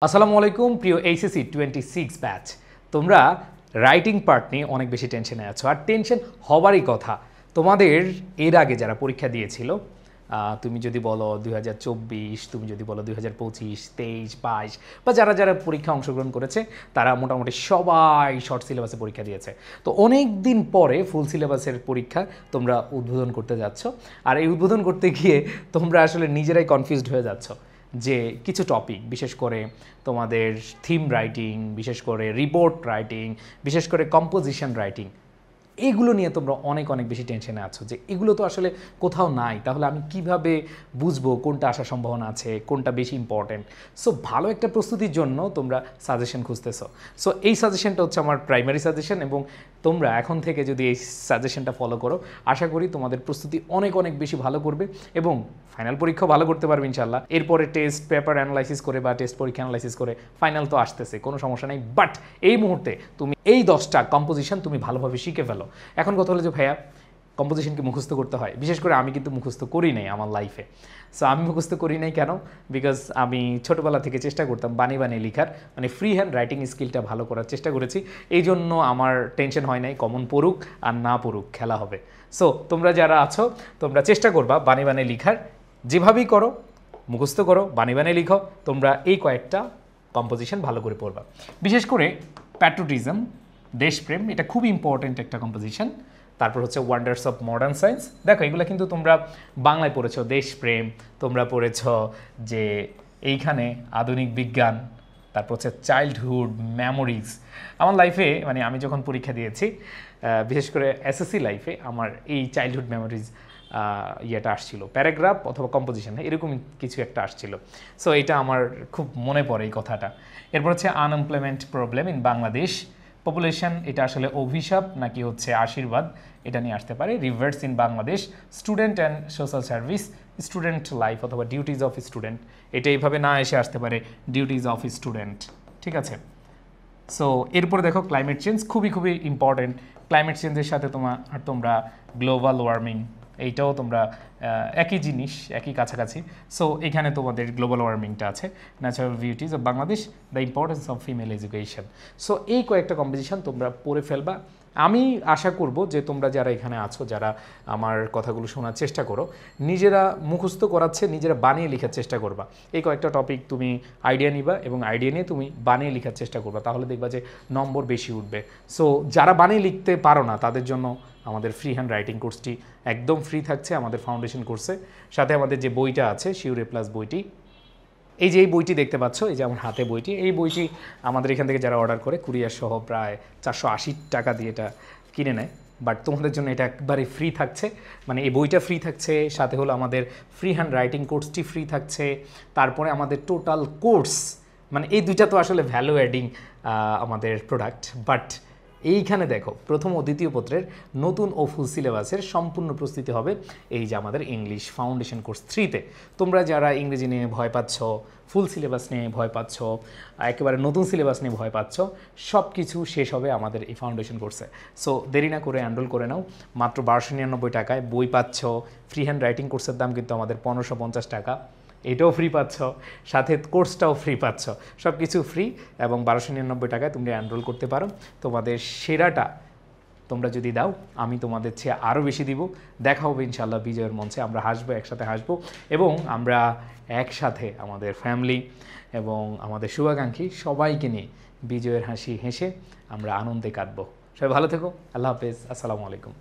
আসসালামু আলাইকুম প্রিয় এইচএসসি 26 ব্যাচ। তোমরা রাইটিং পার্ট নিয়ে অনেক বেশি টেনশনে আছো, আর টেনশন হওয়ারই কথা। তোমাদের এর আগে যারা পরীক্ষা দিয়েছিল, তুমি যদি বলো 2024, তুমি যদি বলো 2025, 23, 22, বা যারা যারা পরীক্ষা অংশগ্রহণ করেছে তারা মোটামুটি সবাই শর্ট সিলেবাসে পরীক্ষা দিয়েছে। তো অনেক দিন পরে ফুল সিলেবাসের পরীক্ষা তোমরা উদ্বোধন করতে যাচ্ছ, আর এই উদ্বোধন করতে গিয়ে তোমরা আসলে নিজেরাই কনফিউজড হয়ে যাচ্ছ যে কিছু টপিক, বিশেষ করে তোমাদের থিম রাইটিং, বিশেষ করে রিপোর্ট রাইটিং, বিশেষ করে কম্পোজিশন রাইটিং, এগুলো নিয়ে তোমরা অনেক অনেক বেশি টেনশনে আছো যে এগুলো তো আসলে কোথাও নাই, তাহলে আমি কিভাবে বুঝবো কোনটা আসার সম্ভাবনা আছে, কোনটা বেশি ইম্পর্টেন্ট। সো ভালো একটা প্রস্তুতির জন্য তোমরা সাজেশন খুঁজতেছো। সো এই সাজেশনটা হচ্ছে আমার প্রাইমারি সাজেশন, এবং তোমরা এখন থেকে যদি এই সাজেশনটা ফলো করো, আশা করি তোমাদের প্রস্তুতি অনেক অনেক বেশি ভালো করবে এবং ফাইনাল পরীক্ষাও ভালো করতে পারবে ইনশাল্লাহ। এরপরে টেস্ট পেপার অ্যানালাইসিস করে বা টেস্ট পরীক্ষা অ্যানালাইসিস করে ফাইনাল তো আসতেছে, কোনো সমস্যা নেই। বাট এই মুহূর্তে তুমি এই 10টা কম্পোজিশন তুমি ভালোভাবে শিখে ফেলো। এখন কথা হলো যে ভাইয়া, কম্পোজিশনকে মুখস্থ করতে হয়। বিশেষ করে আমি কিন্তু মুখস্থ করি নাই আমার লাইফে। সো আমি মুখস্থ করি নাই কেন? বিকজ আমি ছোটোবেলা থেকে চেষ্টা করতাম বানিয়ে বানিয়ে লেখার, মানে ফ্রি হ্যান্ড রাইটিং স্কিলটা ভালো করার চেষ্টা করেছি। এই জন্য আমার টেনশন হয় নাই কমন পড়ুক আর না পড়ুক, খেলা হবে। সো তোমরা যারা আছো তোমরা চেষ্টা করবা বানিয়ে বানিয়ে লেখার, যেভাবেই করো মুখস্থ করো, বানিয়ে বানিয়ে লিখো। তোমরা এই কয়েকটা কম্পোজিশন ভালো করে পড়বা। বিশেষ করে প্যাট্রিয়টিজম, দেশপ্রেম, এটা খুব ইম্পর্ট্যান্ট একটা কম্পোজিশন। তারপর হচ্ছে ওয়ান্ডার্স অফ মডার্ন সায়েন্স। দেখো এগুলো কিন্তু তোমরা বাংলায় পড়েছো, দেশপ্রেম, তোমরা পড়েছো যে এইখানে আধুনিক বিজ্ঞান, তারপর হচ্ছে চাইল্ডহুড মেমোরিজ। আমার লাইফে, মানে আমি যখন পরীক্ষা দিয়েছি, বিশেষ করে এসএসসি লাইফে, আমার এই চাইল্ডহুড মেমোরিজ ইয়েটা আসছিল, প্যারাগ্রাফ অথবা কম্পোজিশন, এরকম কিছু একটা আসছিল। সো এটা আমার খুব মনে পড়ে এই কথাটা। এরপর হচ্ছে unemployment problem in Bangladesh, population, এটা আসলে অভিশাপ নাকি হচ্ছে আশীর্বাদ, এটা নিয়ে আসতে পারে। Rivers in Bangladesh, student and social service, student life অথবা ডিউটিজ অফ স্টুডেন্ট, এটা এইভাবে না এসে আসতে পারে ডিউটিজ অফ স্টুডেন্ট। ঠিক আছে। সো এরপরে দেখো ক্লাইমেট চেঞ্জ, খুবই খুবই ইম্পর্টেন্ট। ক্লাইমেট চেঞ্জের সাথে তোমরা গ্লোবাল ওয়ার্মিং, এইটাও তোমরা একই জিনিস, একই কাছাকাছি। সো এখানে তোমাদের গ্লোবাল ওয়ার্মিংটা আছে। Natural beauties of Bangladesh, the importance of female education. So এই কয়েকটা কম্পোজিশন তোমরা পড়ে ফেলবা। আমি আশা করব যে তোমরা যারা এখানে আছো, যারা আমার কথাগুলো শোনার চেষ্টা করো, নিজেরা মুখস্থ করাচ্ছে, নিজেরা বানিয়ে লেখার চেষ্টা করবা। এই কয়েকটা টপিক তুমি আইডিয়া নিবা এবং আইডিয়া নিয়ে তুমি বানিয়ে লেখার চেষ্টা করবা, তাহলে দেখবা যে নম্বর বেশি উঠবে। সো যারা বানিয়ে লিখতে পারো না তাদের জন্য আমাদের ফ্রি হ্যান্ড রাইটিং কোর্সটি একদম ফ্রি থাকছে আমাদের ফাউন্ডেশন কোর্সে। সাথে আমাদের যে বইটা আছে, শিওর এ প্লাস বইটি, এই যে এই বইটি দেখতে পাচ্ছ, এই যে আমার হাতে বইটি, এই বইটি আমাদের এখান থেকে যারা অর্ডার করে কুরিয়ার সহ প্রায় 480 টাকা দিয়ে এটা কিনে নেয়। বাট তোমাদের জন্য এটা একবারে ফ্রি থাকছে, মানে এই বইটা ফ্রি থাকছে, সাথে হলো আমাদের ফ্রি হ্যান্ড রাইটিং কোর্সটি ফ্রি থাকছে। তারপরে আমাদের টোটাল কোর্স, মানে এই দুইটা তো আসলে ভ্যালু অ্যাডিং আমাদের প্রোডাক্ট। বাট এইখানে দেখো প্রথম ও দ্বিতীয় পত্রের নতুন ও ফুল সিলেবাসের সম্পূর্ণ প্রস্তুতি হবে এই যে আমাদের ইংলিশ ফাউন্ডেশন কোর্স 3-তে। তোমরা যারা ইংরেজি নিয়ে ভয় পাচ্ছ, ফুল সিলেবাস নিয়ে ভয় পাচ্ছ, একেবারে নতুন সিলেবাস নিয়ে ভয় পাচ্ছ, সব কিছু শেষ হবে আমাদের এই ফাউন্ডেশন কোর্সে। সো দেরি না করে এনরোল করে নাও। মাত্র 1299 টাকায় বই পাচ্ছ। ফ্রি হ্যান্ড রাইটিং কোর্সের দাম কিন্তু আমাদের 1550 টাকা, এটাও ফ্রি পাচ্ছ, সাথে কোর্সটাও ফ্রি পাচ্ছ, সব কিছু ফ্রি। এবং 1299 টাকায় তোমরা এনরোল করতে পারো। তোমাদের সেরাটা তোমরা যদি দাও, আমি তোমাদের চেয়ে আরও বেশি দিব। দেখা হবে ইনশাল্লাহ বিজয়ের মঞ্চে, আমরা হাসবো, একসাথে হাসবো, এবং আমরা একসাথে আমাদের ফ্যামিলি এবং আমাদের শুভাকাঙ্ক্ষী সবাইকে নিয়ে বিজয়ের হাসি হেসে আমরা আনন্দে কাটবো। সবাই ভালো থেকো, আল্লাহ হাফেজ, আসসালামু আলাইকুম।